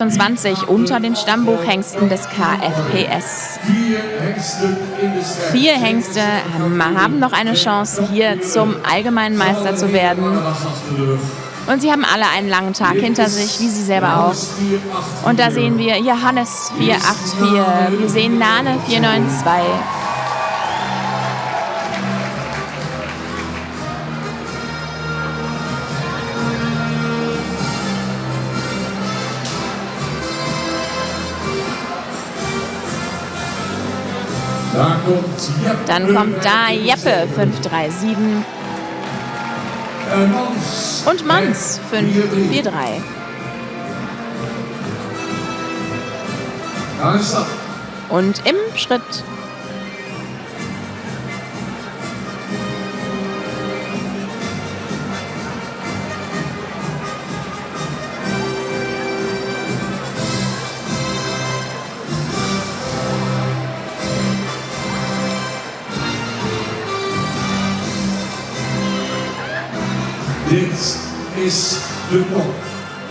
20 unter den Stammbuchhengsten des KFPS. 4 Hengste haben noch eine Chance, hier zum allgemeinen Meister zu werden. Und sie haben alle einen langen Tag hinter sich, wie sie selber auch. Und da sehen wir Johannes 484, wir sehen Nane 492. Dann kommt da Jeppe 537 und Mans 543. Und im Schritt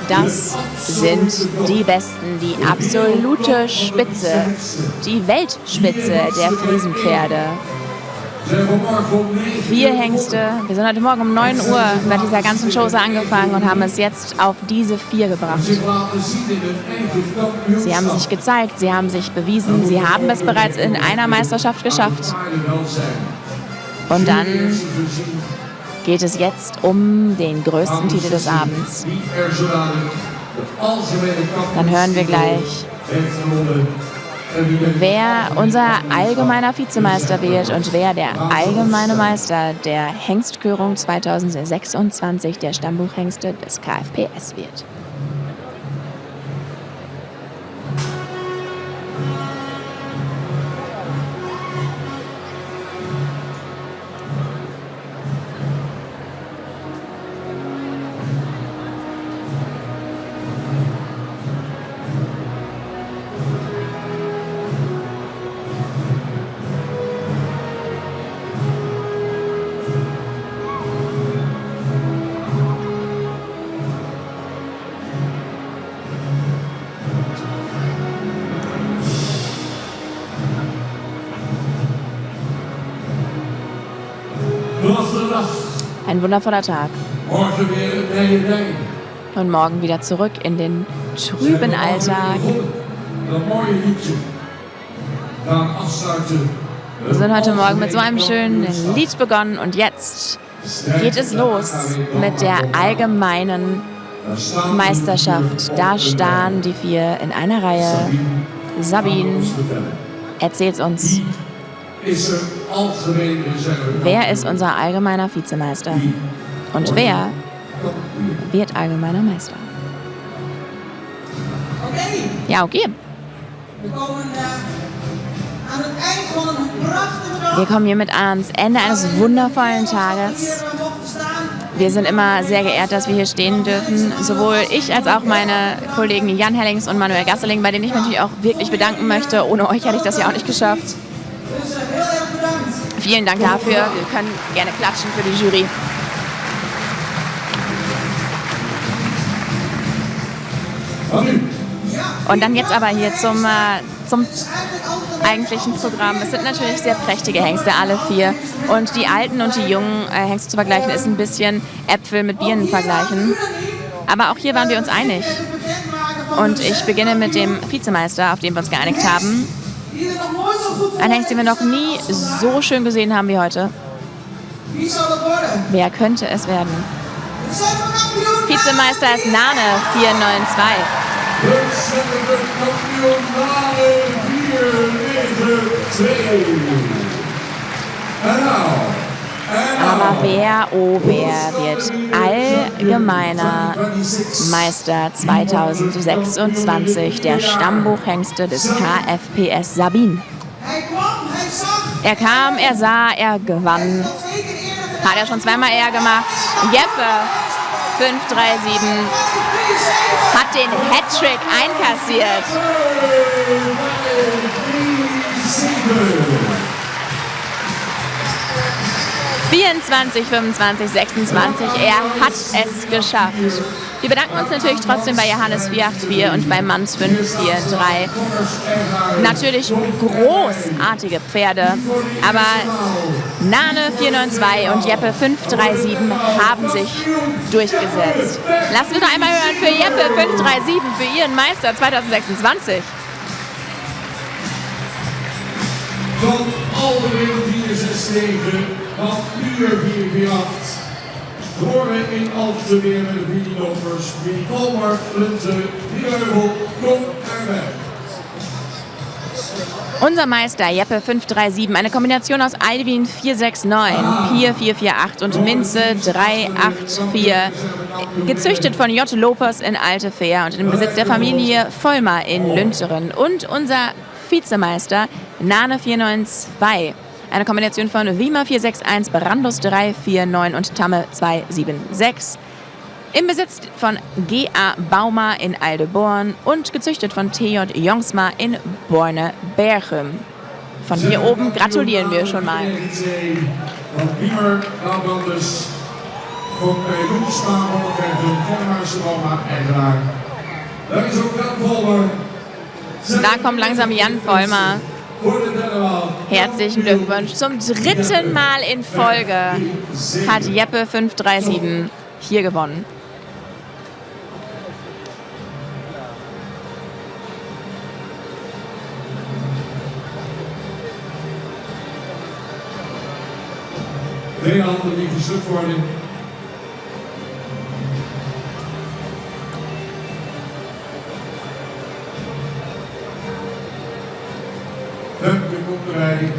das sind die Besten, die absolute Spitze, die Weltspitze der Friesenpferde. 4 Hengste. Wir sind heute Morgen um 9 Uhr bei dieser ganzen Chose angefangen und haben es jetzt auf diese 4 gebracht. Sie haben sich gezeigt, sie haben sich bewiesen, sie haben es bereits in einer Meisterschaft geschafft. Und dann geht es jetzt um den größten Titel des Abends. Dann hören wir gleich, wer unser allgemeiner Vizemeister wird und wer der allgemeine Meister der Hengstkörung 2026 der Stammbuchhengste des KFPS wird. Ein wundervoller Tag. Und morgen wieder zurück in den trüben Alltag. Wir sind heute Morgen mit so einem schönen Lied begonnen und jetzt geht es los mit der allgemeinen Meisterschaft. Da stehen die 4 in einer Reihe. Sabine, erzähl's uns. Wer ist unser allgemeiner Vizemeister? Und wer wird allgemeiner Meister? Ja, okay. Wir kommen hiermit ans Ende eines wundervollen Tages. Wir sind immer sehr geehrt, dass wir hier stehen dürfen. Sowohl ich als auch meine Kollegen Jan Hellings und Manuel Gasseling, bei denen ich natürlich auch wirklich bedanken möchte. Ohne euch hätte ich das ja auch nicht geschafft. Vielen Dank dafür. Wir können gerne klatschen für die Jury. Und dann jetzt aber hier zum eigentlichen Programm. Es sind natürlich sehr prächtige Hengste, alle 4. Und die alten und die jungen Hengste zu vergleichen, ist ein bisschen Äpfel mit Birnen vergleichen. Aber auch hier waren wir uns einig. Und ich beginne mit dem Vizemeister, auf den wir uns geeinigt haben. Ein Hengst, den wir noch nie so schön gesehen haben wie heute. Wer könnte es werden? Vizemeister ist Nane 492. Aber wer, oh wer, wird allgemeiner Meister 2026 der Stammbuchhengste des KFPS Sabine? Er kam, er sah, er gewann. Hat er schon zweimal eher gemacht. Jeppe 537 hat den Hattrick einkassiert. 24, 25, 26. Er hat es geschafft. Wir bedanken uns natürlich trotzdem bei Johannes 484 und bei Manns 543. Natürlich großartige Pferde, aber Nane 492 und Jeppe 537 haben sich durchgesetzt. Lassen wir noch einmal hören für Jeppe 537, für ihren Meister 2026. Van alle 469 van uur 448. Horen in Algemeen wie Lovers, wie Valmar, Lunte, Heuvel, Kom erbij. Unser Meister Jeppe 537, eine Kombination aus Alvin 469, Pier 448 und Minze 384, gezüchtet von J. Lopers in Altefähr und im Besitz der Familie Vollmer in Lünteren. Und unser Vizemeister Nane 492, eine Kombination von Wima 461, Brandus 349 und Tamme 276. Im Besitz von G.A. Bauma in Aldeborn und gezüchtet von T.J. Jongsma in Borne-Berchem. Von hier oben gratulieren wir schon mal. Da kommt langsam Jan Vollmer. Herzlichen Glückwunsch. Zum 3. Mal in Folge hat Jeppe 537 hier gewonnen. Twee handen die verschlukt worden.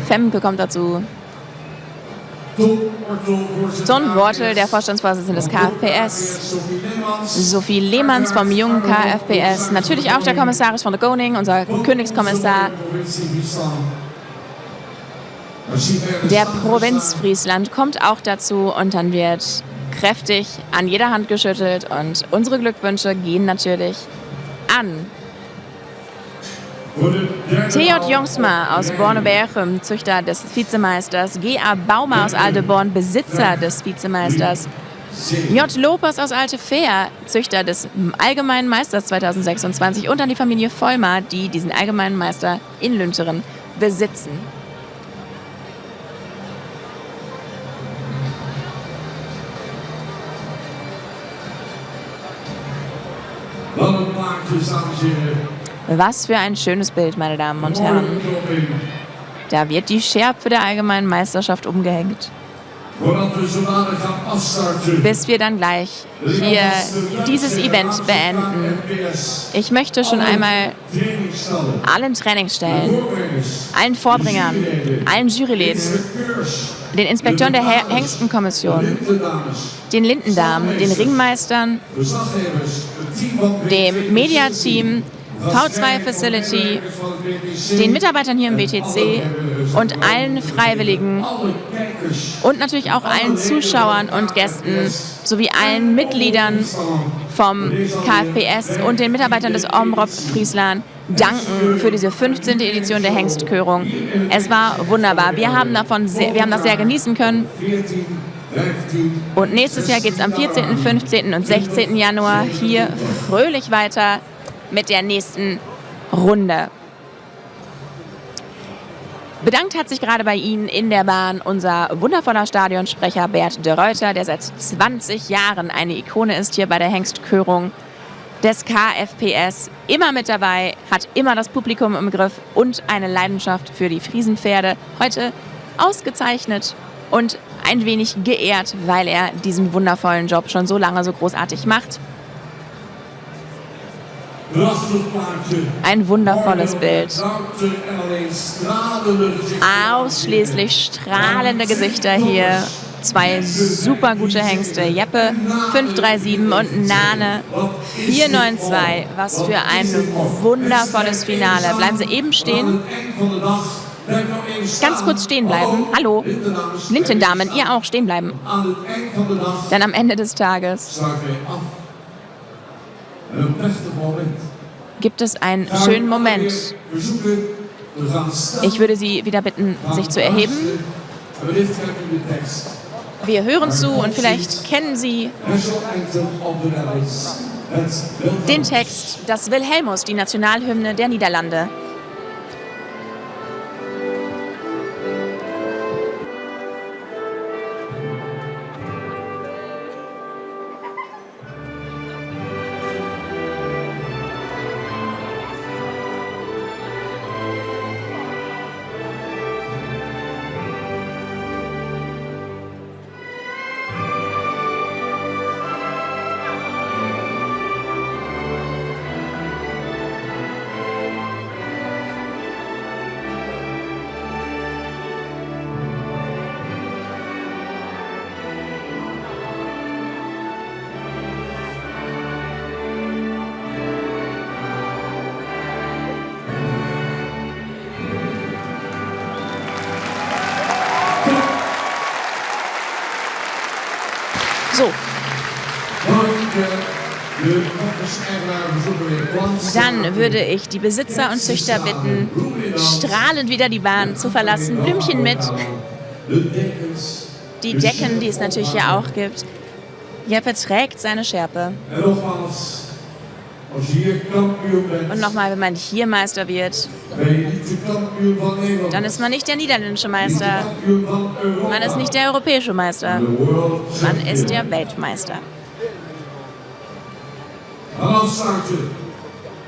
Femke kommt dazu. Ton Wortel, der Vorstandsvorsitzende des KFPS. Sophie Lehmanns vom jungen KFPS. Natürlich auch der Kommissaris von der Koning, unser Königskommissar. Der Provinz Friesland kommt auch dazu und dann wird kräftig an jeder Hand geschüttelt und unsere Glückwünsche gehen natürlich an T.J. Jongsma aus Borne-Berchem, Züchter des Vizemeisters, G.A. Bauma aus Aldeborn, Besitzer des Vizemeisters, J. Lopers aus Altefähr, Züchter des Allgemeinen Meisters 2026 und an die Familie Vollmer, die diesen Allgemeinen Meister in Lünteren besitzen. Was für ein schönes Bild, meine Damen und Herren. Da wird die Schärpe der Allgemeinen Meisterschaft umgehängt. Bis wir dann gleich hier dieses Event beenden. Ich möchte schon einmal allen Trainingsstellen, allen Vorbringern, allen Juryläden, den Inspekteuren der Hengstenkommission, den Lindendamen, den Ringmeistern, dem Mediateam, V2 Facility, den Mitarbeitern hier im WTC und allen Freiwilligen und natürlich auch allen Zuschauern und Gästen sowie allen Mitgliedern vom KFPS und den Mitarbeitern des Omrop Friesland danken für diese 15. Edition der Hengstkörung. Es war wunderbar. Wir haben das sehr genießen können. Und nächstes Jahr geht es am 14., 15. und 16. Januar hier fröhlich weiter mit der nächsten Runde. Bedankt hat sich gerade bei Ihnen in der Bahn unser wundervoller Stadionsprecher Bert de Reuter, der seit 20 Jahren eine Ikone ist hier bei der Hengstkörung des KFPS. Immer mit dabei, hat immer das Publikum im Griff und eine Leidenschaft für die Friesenpferde. Heute ausgezeichnet und ein wenig geehrt, weil er diesen wundervollen Job schon so lange so großartig macht. Ein wundervolles Bild. Ausschließlich strahlende Gesichter hier. Zwei super gute Hengste. Jeppe 537 und Nane 492. Was für ein wundervolles Finale. Bleiben Sie eben stehen. Ganz kurz stehen bleiben. Hallo. Lindendamen, ihr auch stehen bleiben. Denn am Ende des Tages gibt es einen schönen Moment. Ich würde Sie wieder bitten, sich zu erheben. Wir hören zu und vielleicht kennen Sie National Anthem of the Netherlands. Het Wilhelmus. den Text, das Wilhelmus, die Nationalhymne der Niederlande. So, dann würde ich die Besitzer und Züchter bitten, strahlend wieder die Bahn zu verlassen. Blümchen mit, die Decken, die es natürlich hier auch gibt. Jeppe trägt seine Schärpe. Und nochmal, wenn man hier Meister wird, dann ist man nicht der niederländische Meister. Man ist nicht der europäische Meister. Man ist der Weltmeister.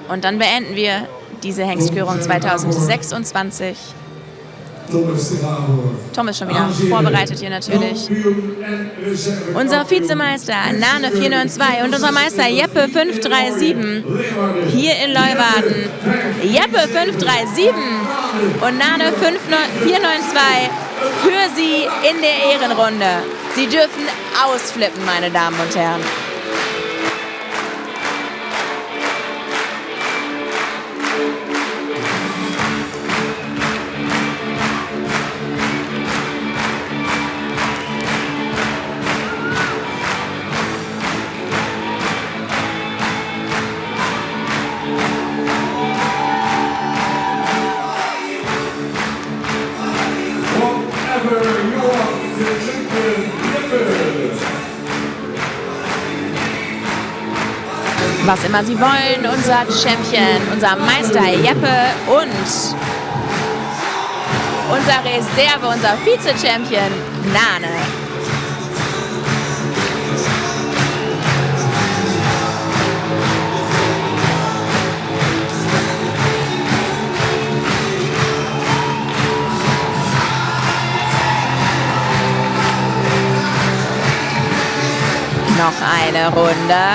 Und dann beenden wir diese Hengstkörung 2026. Tom ist schon wieder vorbereitet hier natürlich. Unser Vizemeister Nane 492 und unser Meister Jeppe 537 hier in Leeuwarden. Jeppe 537 und Nane 492 für Sie in der Ehrenrunde. Sie dürfen ausflippen, meine Damen und Herren. Was immer Sie wollen, unser Champion, unser Meister Jeppe und unser Reserve, unser Vize-Champion Nane. Noch eine Runde.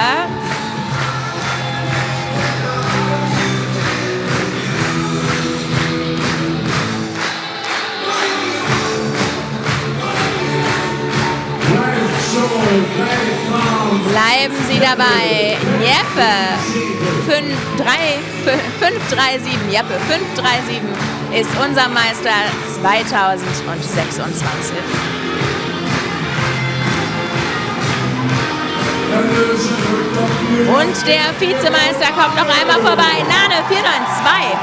Bleiben Sie dabei. Jeppe 537. Jeppe 537 ist unser Meister 2026. Und der Vizemeister kommt noch einmal vorbei. Nane 492.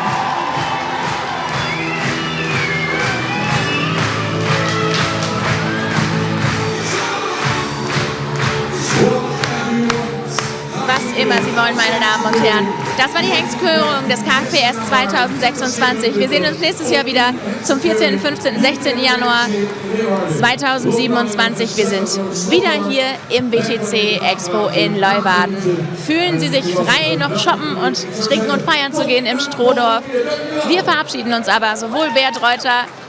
Was immer Sie wollen, meine Damen und Herren. Das war die Hengstkörung des KFPS 2026. Wir sehen uns nächstes Jahr wieder zum 14., 15., 16. Januar 2027. Wir sind wieder hier im WTC Expo in Leeuwarden. Fühlen Sie sich frei, noch shoppen und trinken und feiern zu gehen im Strohdorf. Wir verabschieden uns aber, sowohl Bert Reuter